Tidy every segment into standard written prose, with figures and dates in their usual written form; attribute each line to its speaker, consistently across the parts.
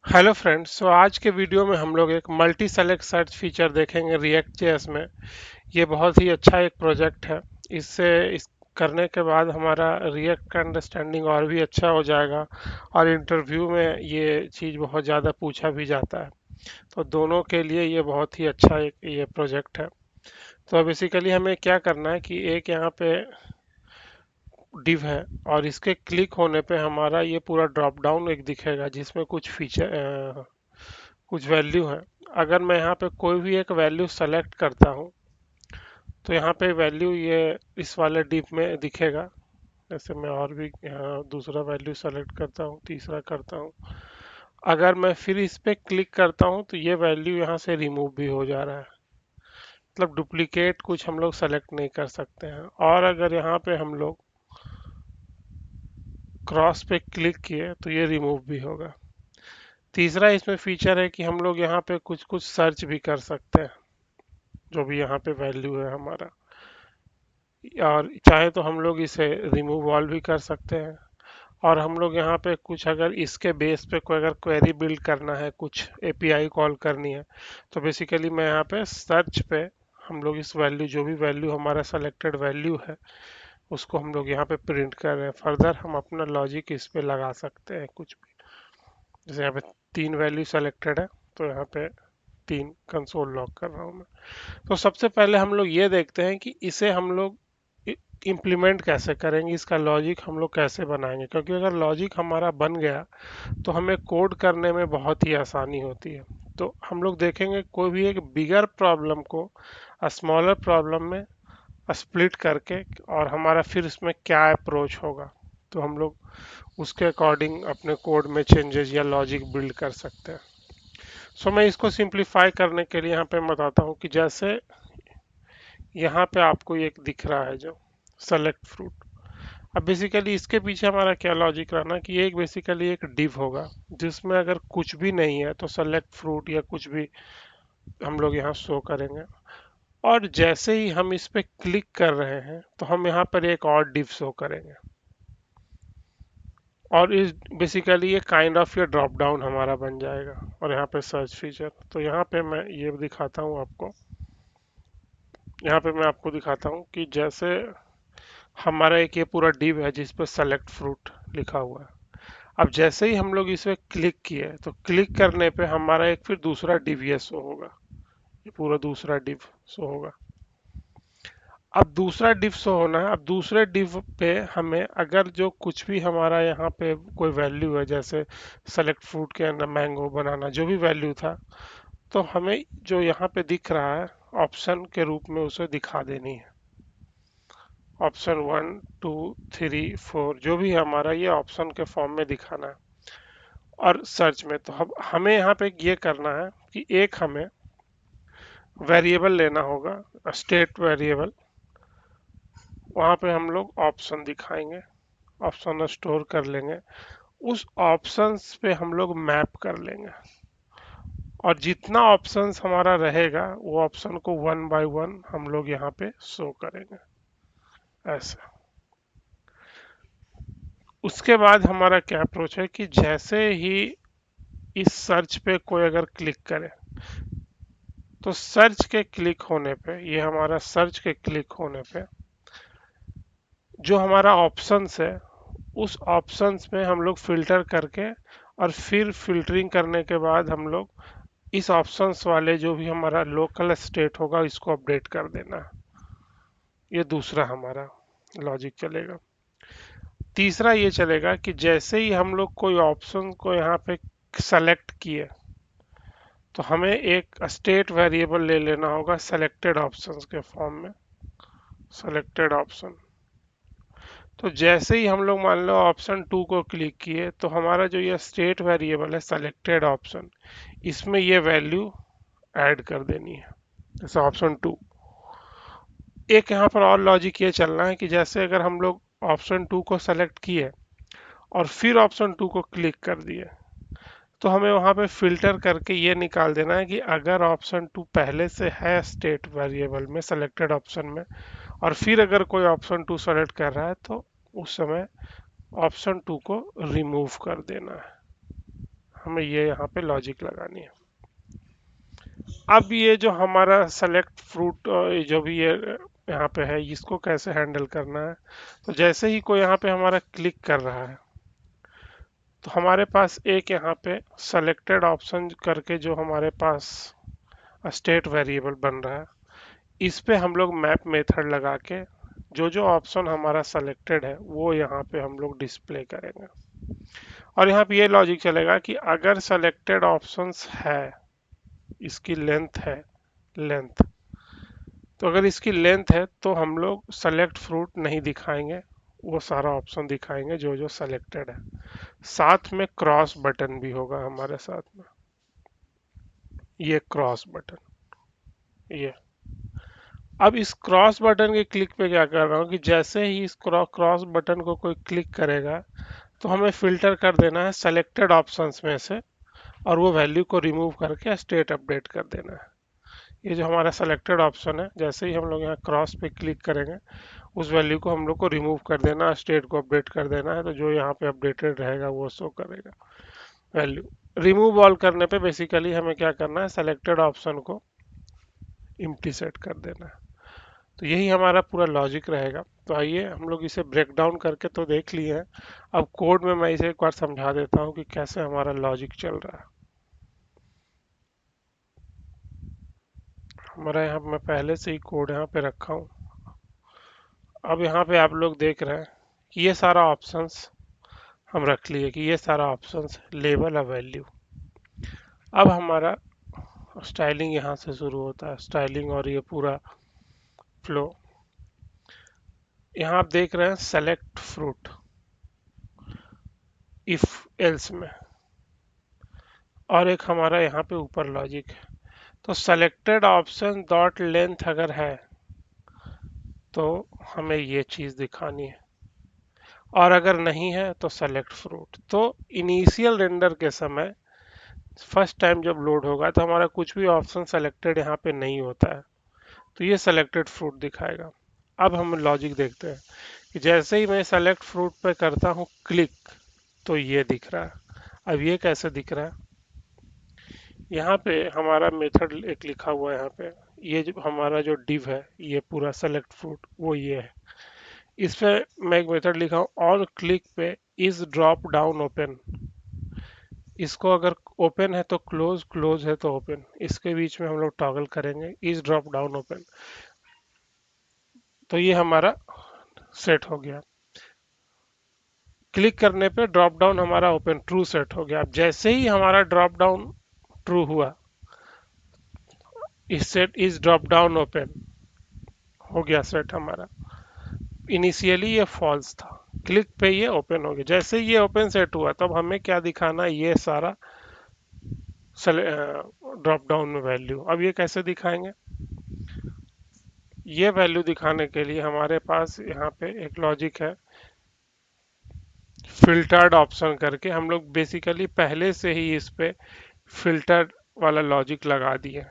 Speaker 1: Hello friends. आज के video में हम लोग एक मल्टी सेलेक्ट सर्च फीचर देखेंगे रिएक्ट जेएस में। ये बहुत ही अच्छा एक प्रोजेक्ट है। इससे इस करने के बाद हमारा रिएक्ट का अंडरस्टैंडिंग और भी अच्छा हो जाएगा और इंटरव्यू में ये चीज़ बहुत ज़्यादा पूछा भी जाता है। तो दोनों के लिए ये बहुत ही अच्छा एक ये प्रोजेक्ट है। तो बेसिकली हमें क्या करना है कि एक यहाँ पे डिव है और इसके क्लिक होने पे हमारा ये पूरा ड्रॉप डाउन एक दिखेगा जिसमें कुछ फीचर कुछ वैल्यू है। अगर मैं यहाँ पे कोई भी एक वैल्यू सेलेक्ट करता हूँ तो यहाँ पे वैल्यू ये इस वाले डिप में दिखेगा। जैसे मैं और भी यहाँ दूसरा वैल्यू सेलेक्ट करता हूँ, तीसरा करता हूँ। अगर मैं फिर इस पे क्लिक करता हूँ तो ये वैल्यू यहाँ से रिमूव भी हो जा रहा है। मतलब डुप्लीकेट कुछ हम लोग सेलेक्ट नहीं कर सकते हैं। और अगर यहाँ पे हम लोग क्रॉस पे क्लिक किए तो ये रिमूव भी होगा। तीसरा इसमें फीचर है कि हम लोग यहाँ पे कुछ कुछ सर्च भी कर सकते हैं, जो भी यहाँ पे वैल्यू है हमारा। और चाहे तो हम लोग इसे रिमूव ऑल भी कर सकते हैं। और हम लोग यहाँ पे कुछ अगर इसके बेस पे कोई अगर क्वेरी बिल्ड करना है, कुछ एपीआई कॉल करनी है, तो बेसिकली मैं यहाँ पे सर्च पे हम लोग इस वैल्यू, जो भी वैल्यू हमारा सेलेक्टेड वैल्यू है, उसको हम लोग यहाँ पे प्रिंट कर रहे हैं। फर्दर हम अपना लॉजिक इस पे लगा सकते हैं कुछ भी। जैसे यहाँ पे तीन वैल्यू सेलेक्टेड है तो यहाँ पे तीन कंसोल लॉग कर रहा हूँ मैं। तो सबसे पहले हम लोग ये देखते हैं कि इसे हम लोग इम्प्लीमेंट कैसे करेंगे, इसका लॉजिक हम लोग कैसे बनाएंगे। क्योंकि अगर लॉजिक हमारा बन गया तो हमें कोड करने में बहुत ही आसानी होती है। तो हम लोग देखेंगे कोई भी एक बिगर प्रॉब्लम को स्मॉलर प्रॉब्लम में स्प्लिट करके और हमारा फिर इसमें क्या अप्रोच होगा, तो हम लोग उसके अकॉर्डिंग अपने कोड में चेंजेस या लॉजिक बिल्ड कर सकते हैं। सो मैं इसको सिंप्लीफाई करने के लिए यहाँ पे बताता हूँ कि जैसे यहाँ पे आपको एक दिख रहा है जो सेलेक्ट फ्रूट। अब बेसिकली इसके पीछे हमारा क्या लॉजिक रहना कि एक बेसिकली एक डिव होगा जिसमें अगर कुछ भी नहीं है तो सेलेक्ट फ्रूट या कुछ भी हम लोग यहाँ शो करेंगे। और जैसे ही हम इस पे क्लिक कर रहे हैं तो हम यहाँ पर एक और डिव शो करेंगे। और इस बेसिकली ये काइंड ऑफ ये ड्रॉप डाउन हमारा बन जाएगा। और यहाँ पे सर्च फीचर, तो यहाँ पे मैं ये दिखाता हूँ आपको। यहाँ पे मैं आपको दिखाता हूँ कि जैसे हमारा एक ये पूरा डिव है जिस पे सेलेक्ट फ्रूट लिखा हुआ है। अब जैसे ही हम लोग इस पे क्लिक किए तो क्लिक करने पे हमारा एक फिर दूसरा डिव ये शो होगा। ये पूरा दूसरा डिव शो होगा। अब दूसरा डिव शो होना है। अब दूसरे डिव पे हमें अगर जो कुछ भी हमारा यहाँ पे कोई वैल्यू है, जैसे सेलेक्ट फ्रूट के अंदर मैंगो बनाना जो भी वैल्यू था, तो हमें जो यहाँ पे दिख रहा है ऑप्शन के रूप में उसे दिखा देनी है। ऑप्शन 1 2 3 4 जो भी है हमारा ये ऑप्शन के फॉर्म में दिखाना है। और सर्च में तो हम हमें यहाँ पे ये करना है कि एक हमें वेरिएबल लेना होगा, स्टेट वेरिएबल। वहाँ पे हम लोग ऑप्शन दिखाएंगे, ऑप्शन स्टोर कर लेंगे। उस ऑप्शंस पे हम लोग मैप कर लेंगे और जितना ऑप्शंस हमारा रहेगा वो ऑप्शन को 1 बाय 1 हम लोग यहाँ पे शो करेंगे ऐसे। उसके बाद हमारा क्या अप्रोच है कि जैसे ही इस सर्च पे कोई अगर क्लिक करे तो सर्च के क्लिक होने पे, ये हमारा सर्च के क्लिक होने पे जो हमारा ऑप्शंस है उस ऑप्शंस में हम लोग फिल्टर करके और फिर फिल्टरिंग करने के बाद हम लोग इस ऑप्शंस वाले जो भी हमारा लोकल स्टेट होगा इसको अपडेट कर देना है। ये दूसरा हमारा लॉजिक चलेगा। तीसरा ये चलेगा कि जैसे ही हम लोग कोई ऑप्शन को यहाँ पे सेलेक्ट किए तो हमें एक स्टेट वेरिएबल ले लेना होगा सेलेक्टेड ऑप्शंस के फॉर्म में, सेलेक्टेड ऑप्शन। तो जैसे ही हम लोग मान लो ऑप्शन 2 को क्लिक किए तो हमारा जो ये स्टेट वेरिएबल है सेलेक्टेड ऑप्शन, इसमें ये वैल्यू ऐड कर देनी है। जैसे ऑप्शन 2, एक यहाँ पर और लॉजिक ये चलना है कि जैसे अगर हम लोग ऑप्शन 2 को सेलेक्ट किए और फिर ऑप्शन 2 को क्लिक कर दिए तो हमें वहाँ पे फिल्टर करके ये निकाल देना है कि अगर ऑप्शन 2 पहले से है स्टेट वेरिएबल में सेलेक्टेड ऑप्शन में और फिर अगर कोई ऑप्शन 2 सेलेक्ट कर रहा है तो उस समय ऑप्शन 2 को रिमूव कर देना है हमें ये यहाँ पे लॉजिक लगानी है। अब ये जो हमारा सेलेक्ट फ्रूट जो भी ये यहाँ पे है, इसको कैसे हैंडल करना है। तो जैसे ही कोई यहाँ पे हमारा क्लिक कर रहा है तो हमारे पास एक यहाँ पे सेलेक्टेड ऑप्शन करके जो हमारे पास स्टेट वेरिएबल बन रहा है, इस पे हम लोग मैप मेथड लगा के जो जो ऑप्शन हमारा सेलेक्टेड है वो यहाँ पे हम लोग डिस्प्ले करेंगे। और यहाँ पे ये लॉजिक चलेगा कि अगर सेलेक्टेड ऑप्शंस है, इसकी लेंथ है, लेंथ, तो अगर इसकी लेंथ है तो हम लोग सेलेक्ट फ्रूट नहीं दिखाएंगे, वो सारा ऑप्शन दिखाएंगे जो जो सेलेक्टेड है। साथ में क्रॉस बटन भी होगा हमारे साथ में, ये क्रॉस बटन, ये। अब इस क्रॉस बटन के क्लिक पे क्या कर रहा हूँ कि जैसे ही इस क्रॉस बटन को कोई क्लिक करेगा तो हमें फिल्टर कर देना है सेलेक्टेड ऑप्शंस में से, और वो वैल्यू को रिमूव करके स्टेट अपडेट कर देना है। ये जो हमारा सेलेक्टेड ऑप्शन है, जैसे ही हम लोग यहाँ क्रॉस पे क्लिक करेंगे उस वैल्यू को हम लोग को रिमूव कर देना, स्टेट को अपडेट कर देना है, तो जो यहाँ पे अपडेटेड रहेगा वो शो करेगा वैल्यू। रिमूव ऑल करने पे बेसिकली हमें क्या करना है, सेलेक्टेड ऑप्शन को एम्प्टी सेट कर देना है। तो यही हमारा पूरा लॉजिक रहेगा। तो आइए हम लोग इसे ब्रेक डाउन करके तो देख लिए हैं, अब कोड में मैं इसे एक बार समझा देता हूँ कि कैसे हमारा लॉजिक चल रहा है। हमारा यहाँ मैं पहले से ही कोड यहाँ पे रखा हूँ। अब यहाँ पे आप लोग देख रहे हैं कि ये सारा ऑप्शंस हम रख लिए, कि ये सारा ऑप्शंस लेबल और वैल्यू। अब हमारा स्टाइलिंग यहाँ से शुरू होता है, स्टाइलिंग और ये पूरा फ्लो। यहाँ आप देख रहे हैं सेलेक्ट फ्रूट इफ एल्स में, और एक हमारा यहाँ पे ऊपर लॉजिक है। तो सेलेक्टेड ऑप्शन डॉट लेंथ अगर है तो हमें ये चीज़ दिखानी है, और अगर नहीं है तो सेलेक्ट फ्रूट। तो इनिशियल रेंडर के समय फर्स्ट टाइम जब लोड होगा तो हमारा कुछ भी ऑप्शन सेलेक्टेड यहाँ पे नहीं होता है, तो ये सेलेक्टेड फ्रूट दिखाएगा। अब हम लॉजिक देखते हैं कि जैसे ही मैं सेलेक्ट फ्रूट पे करता हूँ क्लिक तो ये दिख रहा है। अब ये कैसे दिख रहा है, यहाँ पे हमारा मेथड एक लिखा हुआ है यहाँ पे, ये जो हमारा जो डिव है ये पूरा सेलेक्ट फ्रूट वो ये है। इस पे मैं एक मेथड लिखा हूँ ऑन क्लिक पे इज ड्रॉप डाउन ओपन। इसको अगर ओपन है तो क्लोज, क्लोज है तो ओपन, इसके बीच में हम लोग टॉगल करेंगे इज ड्रॉप डाउन ओपन। तो ये हमारा सेट हो गया। क्लिक करने पे ड्रॉप डाउन हमारा ओपन ट्रू सेट हो गया। अब जैसे ही हमारा ड्रॉप डाउन ट्रू हुआ, इस set is drop down open हो गया सेट हमारा। इनिशियली ये फॉल्स था, क्लिक पे ये ओपन हो गया। जैसे ही ये ओपन सेट हुआ तब हमें क्या दिखाना, ये सारा ड्रॉप डाउन में वैल्यू। अब ये कैसे दिखाएंगे, ये वैल्यू दिखाने के लिए हमारे पास यहाँ पे एक लॉजिक है फिल्टर्ड ऑप्शन करके। हम लोग बेसिकली पहले से ही इस पे फिल्टर वाला लॉजिक लगा दिए,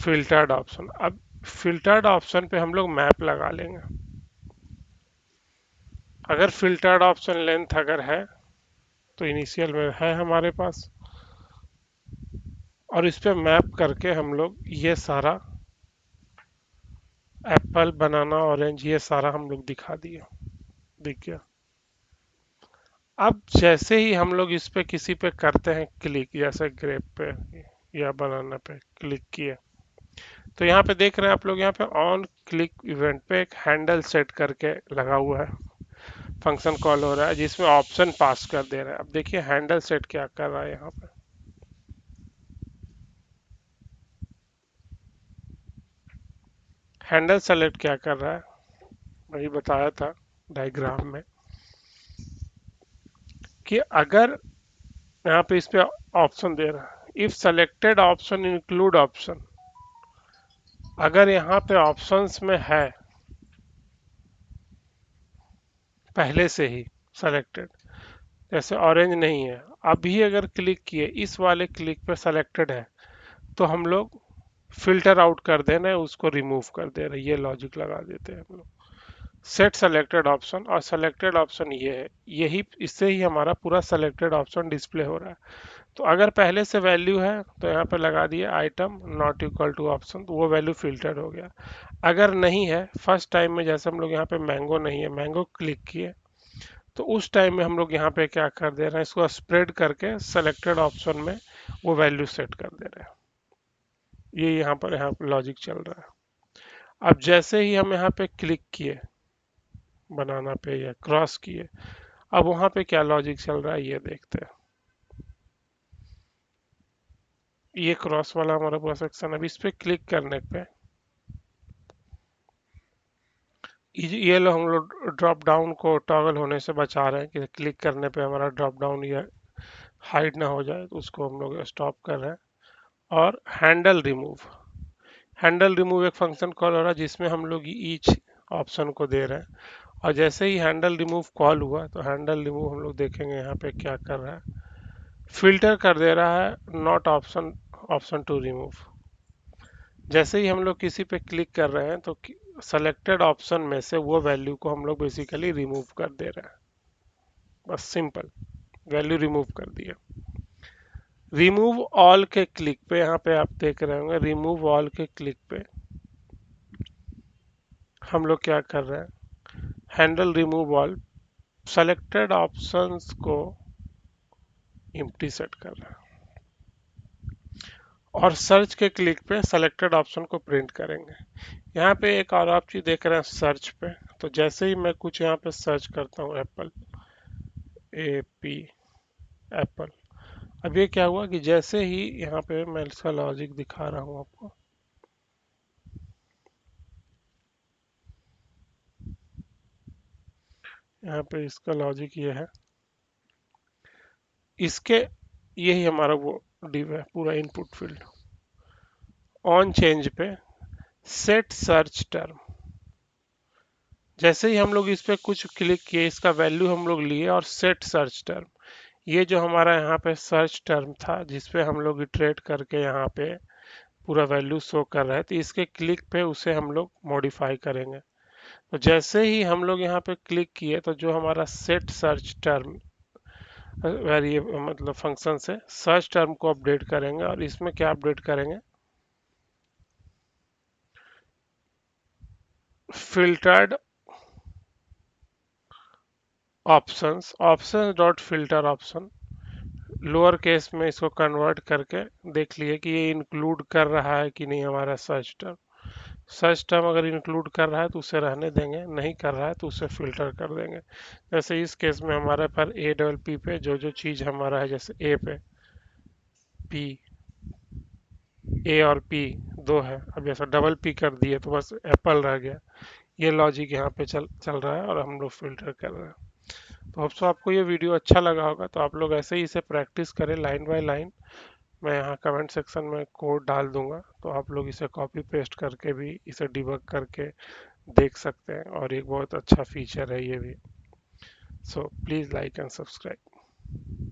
Speaker 1: फिल्टर्ड ऑप्शन। अब फिल्टर्ड ऑप्शन पे हम लोग मैप लगा लेंगे। अगर फिल्टर्ड ऑप्शन लेंथ अगर है तो इनिशियल में है हमारे पास, और इस पे मैप करके हम लोग ये सारा एप्पल बनाना ऑरेंज ये सारा हम लोग दिखा दिए, दिख गया। अब जैसे ही हम लोग इस पे किसी पे करते हैं क्लिक, जैसे ग्रेप पे या बनाना पे क्लिक किए, तो यहाँ पे देख रहे हैं आप लोग, यहाँ पे ऑन क्लिक इवेंट पे एक हैंडल सेट करके लगा हुआ है, फंक्शन कॉल हो रहा है जिसमें ऑप्शन पास कर दे रहा है। अब देखिए हैंडल सेट क्या कर रहा है, यहाँ पे हैंडल सेलेक्ट क्या कर रहा है, वही बताया था डायग्राम में कि अगर यहाँ पे इस पे ऑप्शन दे रहा है if selected option include option, अगर यहाँ पे ऑप्शंस में है पहले से ही सेलेक्टेड, जैसे ऑरेंज नहीं है, अभी अगर क्लिक किए इस वाले क्लिक पे सेलेक्टेड है तो हम लोग फिल्टर आउट कर देना है, उसको रिमूव कर दे रहे, ये लॉजिक लगा देते हैं हम लोग। सेट सेलेक्टेड ऑप्शन, और सेलेक्टेड ऑप्शन ये है, यही इससे ही हमारा पूरा सेलेक्टेड ऑप्शन डिस्प्ले हो रहा है। तो अगर पहले से वैल्यू है तो यहाँ पे लगा दिए item not equal to option, तो वो वैल्यू फिल्टर्ड हो गया। अगर नहीं है, फर्स्ट टाइम में जैसे हम लोग यहाँ पे मैंगो नहीं है, मैंगो क्लिक किए, तो उस टाइम में हम लोग यहाँ पे क्या कर दे रहे हैं, इसको स्प्रेड करके सेलेक्टेड ऑप्शन में वो वैल्यू सेट कर दे रहे हैं। ये यहाँ पे लॉजिक चल रहा है। अब जैसे ही हम यहाँ पे क्लिक किए बनाना पे या क्रॉस किए, अब वहां पे क्या लॉजिक चल रहा है ये देखते हैं। ये क्रॉस वाला हमारा पूरा सेक्शन, अब इस पे क्लिक करने पे ये लो हम लोग ड्रॉप डाउन को टॉगल होने से बचा रहे हैं कि क्लिक करने पे हमारा ड्रॉप डाउन ये हाइड ना हो जाए, तो उसको हम लोग स्टॉप कर रहे हैं। और हैंडल रिमूव एक फंक्शन कॉल हो रहा है जिसमें हम लोग ईच ऑप्शन को दे रहे हैं। और जैसे ही हैंडल रिमूव कॉल हुआ तो हैंडल रिमूव हम लोग देखेंगे यहाँ पे क्या कर रहा है, फिल्टर कर दे रहा है not option option to remove. जैसे ही हम लोग किसी पे क्लिक कर रहे हैं तो सेलेक्टेड ऑप्शन में से वो वैल्यू को हम लोग बेसिकली रिमूव कर दे रहे हैं। बस सिंपल, वैल्यू रिमूव कर दिया। रिमूव ऑल के क्लिक पे, यहाँ पे आप देख रहे होंगे रिमूव ऑल के क्लिक पे हम लोग क्या कर रहे हैं, handle remove all selected options को एम्प्टी सेट कर रहे हैं, और सर्च के क्लिक पे सेलेक्टेड ऑप्शन को प्रिंट करेंगे। यहाँ पे एक और आप चीज देख रहे हैं सर्च पे, तो जैसे ही मैं कुछ यहाँ पे सर्च करता हूँ एप्पल, ए पी एप्पल, अब ये क्या हुआ कि जैसे ही यहाँ पे मैं इसका लॉजिक दिखा रहा हूँ आपको, यहाँ पे इसका लॉजिक ये है, इसके यही हमारा वो डिव है पूरा इनपुट फील्ड। ऑन चेंज पे सेट सर्च टर्म, जैसे ही हम लोग इस पे कुछ क्लिक किए, इसका वैल्यू हम लोग लिए और सेट सर्च टर्म, ये जो हमारा यहाँ पे सर्च टर्म था जिसपे हम लोग इटरेट करके यहाँ पे पूरा वैल्यू शो कर रहा है, तो इसके क्लिक पे उसे हम लोग मॉडिफाई करेंगे। तो जैसे ही हम लोग यहाँ पे क्लिक किए तो जो हमारा सेट सर्च टर्म वेरिए मतलब फंक्शन से सर्च टर्म को अपडेट करेंगे, और इसमें क्या अपडेट करेंगे, filtered options, option dot filter option, lower case में इसको कन्वर्ट करके देख लिए कि ये इंक्लूड कर रहा है कि नहीं हमारा सर्च टर्म। सर्च टर्म अगर इंक्लूड कर रहा है तो उसे रहने देंगे, नहीं कर रहा है तो उसे फिल्टर कर देंगे। जैसे इस केस में हमारे पर ए डबल पी पे जो जो चीज़ हमारा है, जैसे ए पे पी, ए और पी दो है, अब जैसा डबल पी कर दिए तो बस एप्पल रह गया। ये लॉजिक यहाँ पे चल चल रहा है और हम लोग फिल्टर कर रहे हैं। तो होप सो आपको ये वीडियो अच्छा लगा होगा, तो आप लोग ऐसे ही इसे प्रैक्टिस करें लाइन बाय लाइन। मैं यहाँ कमेंट सेक्शन में कोड डाल दूंगा, तो आप लोग इसे कॉपी पेस्ट करके भी इसे डिबग करके देख सकते हैं, और एक बहुत अच्छा फीचर है ये भी। So please like and subscribe.